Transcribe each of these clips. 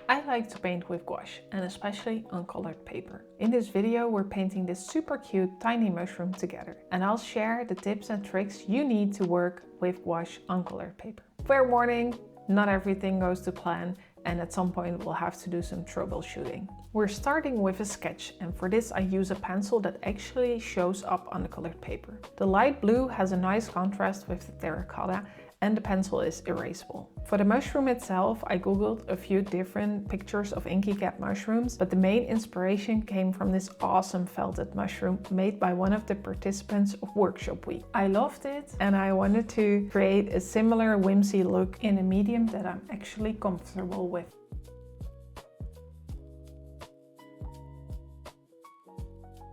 I like to paint with gouache, and especially on colored paper. In this video we're painting this super cute tiny mushroom together, and I'll share the tips and tricks you need to work with gouache on colored paper. Fair warning, not everything goes to plan, and at some point we'll have to do some troubleshooting. We're starting with a sketch, and for this I use a pencil that actually shows up on the colored paper. The light blue has a nice contrast with the terracotta, and the pencil is erasable. For the mushroom itself, I googled a few different pictures of inky cap mushrooms, but the main inspiration came from this awesome felted mushroom made by one of the participants of Workshop Week. I loved it, and I wanted to create a similar whimsy look in a medium that I'm actually comfortable with.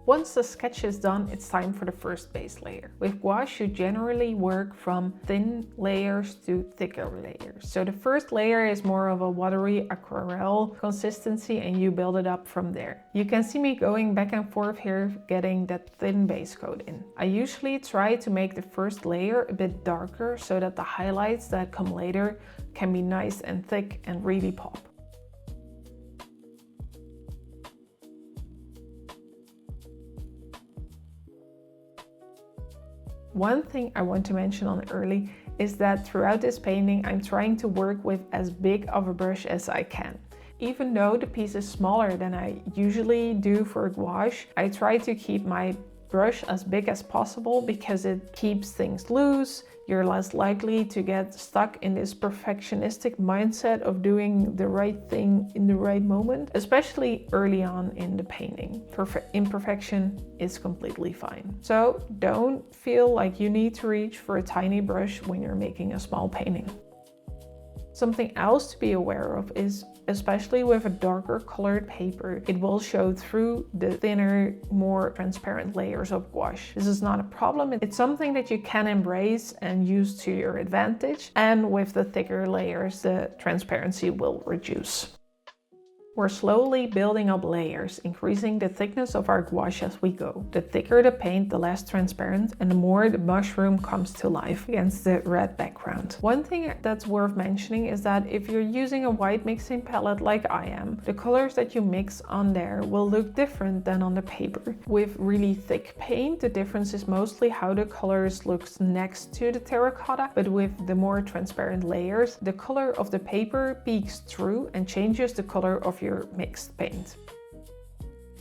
Once the sketch is done, it's time for the first base layer. With gouache, you generally work from thin layers to thicker layers. So the first layer is more of a watery aquarelle consistency, and you build it up from there. You can see me going back and forth here, getting that thin base coat in. I usually try to make the first layer a bit darker so that the highlights that come later can be nice and thick and really pop. One thing I want to mention on early is that throughout this painting I'm trying to work with as big of a brush as I can. Even though the piece is smaller than I usually do for gouache, I try to keep my brush as big as possible because it keeps things loose. You're less likely to get stuck in this perfectionistic mindset of doing the right thing in the right moment, especially early on in the painting. Imperfection is completely fine. So don't feel like you need to reach for a tiny brush when you're making a small painting. Something else to be aware of is, especially with a darker colored paper, it will show through the thinner, more transparent layers of gouache. This is not a problem. It's something that you can embrace and use to your advantage. And with the thicker layers, the transparency will reduce. We're slowly building up layers, increasing the thickness of our gouache as we go. The thicker the paint, the less transparent, and the more the mushroom comes to life against the red background. One thing that's worth mentioning is that if you're using a white mixing palette like I am, the colors that you mix on there will look different than on the paper. With really thick paint, the difference is mostly how the colors look next to the terracotta, but with the more transparent layers, the color of the paper peeks through and changes the color of your mixed paint.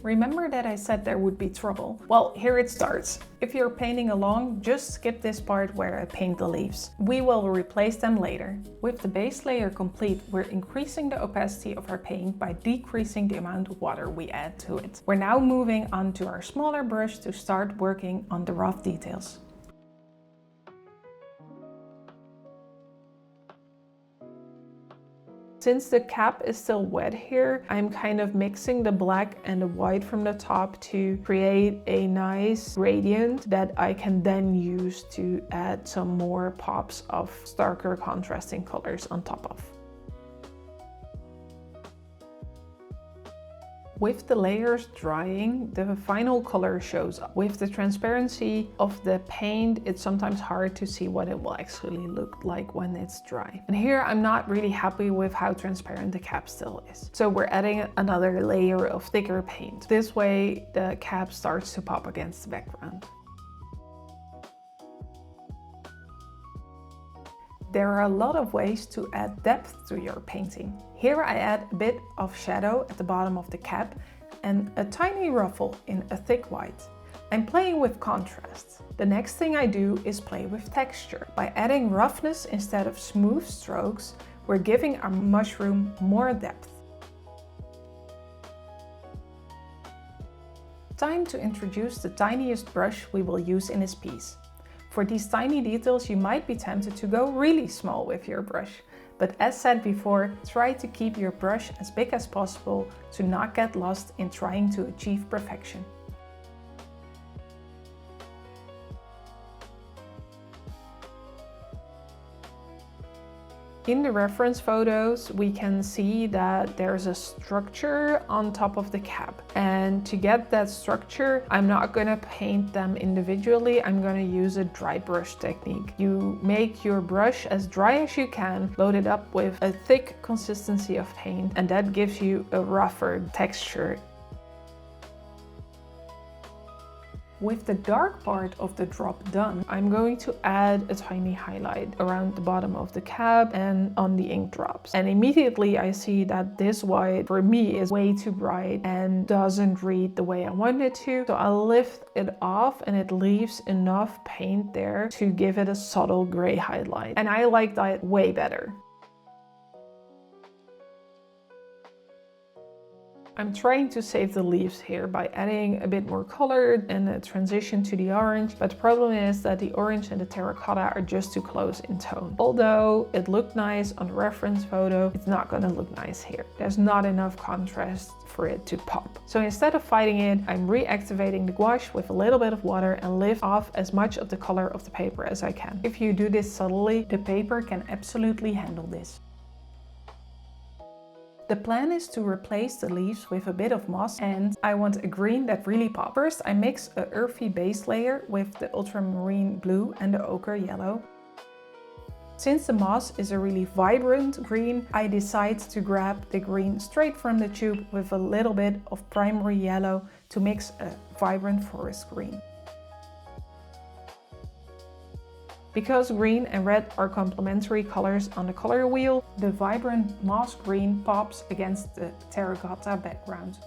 Remember that I said there would be trouble? Well, here it starts. If you're painting along, just skip this part where I paint the leaves. We will replace them later. With the base layer complete, we're increasing the opacity of our paint by decreasing the amount of water we add to it. We're now moving on to our smaller brush to start working on the rough details. Since the cap is still wet here, I'm kind of mixing the black and the white from the top to create a nice gradient that I can then use to add some more pops of starker contrasting colors on top of. With the layers drying, the final color shows up. With the transparency of the paint, it's sometimes hard to see what it will actually look like when it's dry. And here I'm not really happy with how transparent the cap still is. So we're adding another layer of thicker paint. This way the cap starts to pop against the background. There are a lot of ways to add depth to your painting. Here I add a bit of shadow at the bottom of the cap and a tiny ruffle in a thick white. I'm playing with contrast. The next thing I do is play with texture. By adding roughness instead of smooth strokes, we're giving our mushroom more depth. Time to introduce the tiniest brush we will use in this piece. For these tiny details, you might be tempted to go really small with your brush. But as said before, try to keep your brush as big as possible to not get lost in trying to achieve perfection. In the reference photos, we can see that there's a structure on top of the cap. And to get that structure, I'm not gonna paint them individually. I'm gonna use a dry brush technique. You make your brush as dry as you can, load it up with a thick consistency of paint, and that gives you a rougher texture. With the dark part of the drop done, I'm going to add a tiny highlight around the bottom of the cap and on the ink drops. And immediately I see that this white for me is way too bright and doesn't read the way I want it to. So I'll lift it off and it leaves enough paint there to give it a subtle gray highlight. And I like that way better. I'm trying to save the leaves here by adding a bit more color and a transition to the orange, but the problem is that the orange and the terracotta are just too close in tone. Although it looked nice on the reference photo, it's not gonna look nice here. There's not enough contrast for it to pop. So instead of fighting it, I'm reactivating the gouache with a little bit of water and lift off as much of the color of the paper as I can. If you do this subtly, the paper can absolutely handle this. The plan is to replace the leaves with a bit of moss, and I want a green that really pops. First, I mix a earthy base layer with the ultramarine blue and the ochre yellow. Since the moss is a really vibrant green, I decide to grab the green straight from the tube with a little bit of primary yellow to mix a vibrant forest green. Because green and red are complementary colors on the color wheel, the vibrant moss green pops against the terracotta background.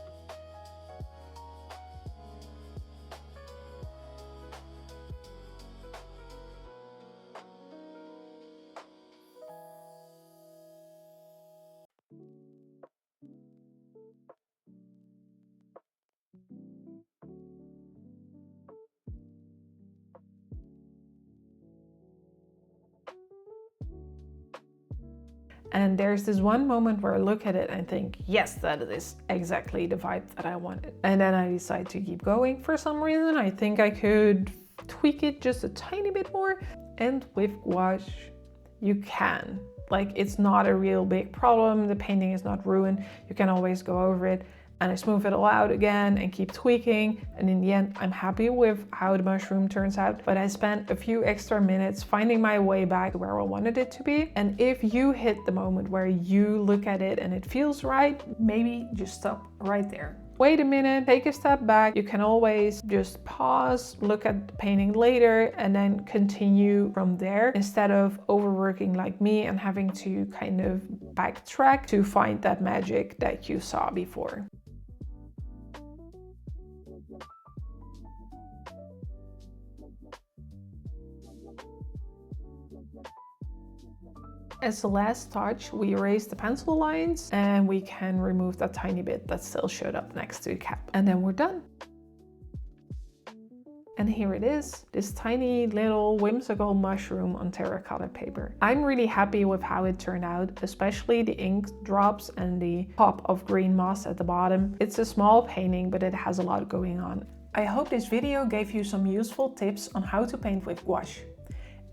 And there's this one moment where I look at it and think, yes, that is exactly the vibe that I wanted. And then I decide to keep going. For some reason, I think I could tweak it just a tiny bit more. And with gouache, you can. Like, it's not a real big problem. The painting is not ruined. You can always go over it. And I smooth it all out again and keep tweaking. And in the end, I'm happy with how the mushroom turns out. But I spent a few extra minutes finding my way back to where I wanted it to be. And if you hit the moment where you look at it and it feels right, maybe just stop right there. Wait a minute, take a step back. You can always just pause, look at the painting later, and then continue from there instead of overworking like me and having to kind of backtrack to find that magic that you saw before. As the last touch, we erase the pencil lines and we can remove that tiny bit that still showed up next to the cap. And then we're done. And here it is, this tiny little whimsical mushroom on terracotta paper. I'm really happy with how it turned out, especially the ink drops and the pop of green moss at the bottom. It's a small painting, but it has a lot going on. I hope this video gave you some useful tips on how to paint with gouache.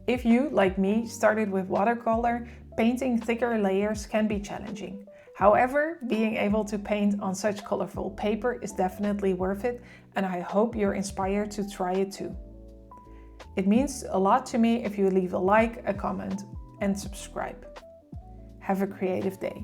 If you, like me, started with watercolor, painting thicker layers can be challenging. However, being able to paint on such colorful paper is definitely worth it, and I hope you're inspired to try it too. It means a lot to me if you leave a like, a comment, and subscribe. Have a creative day.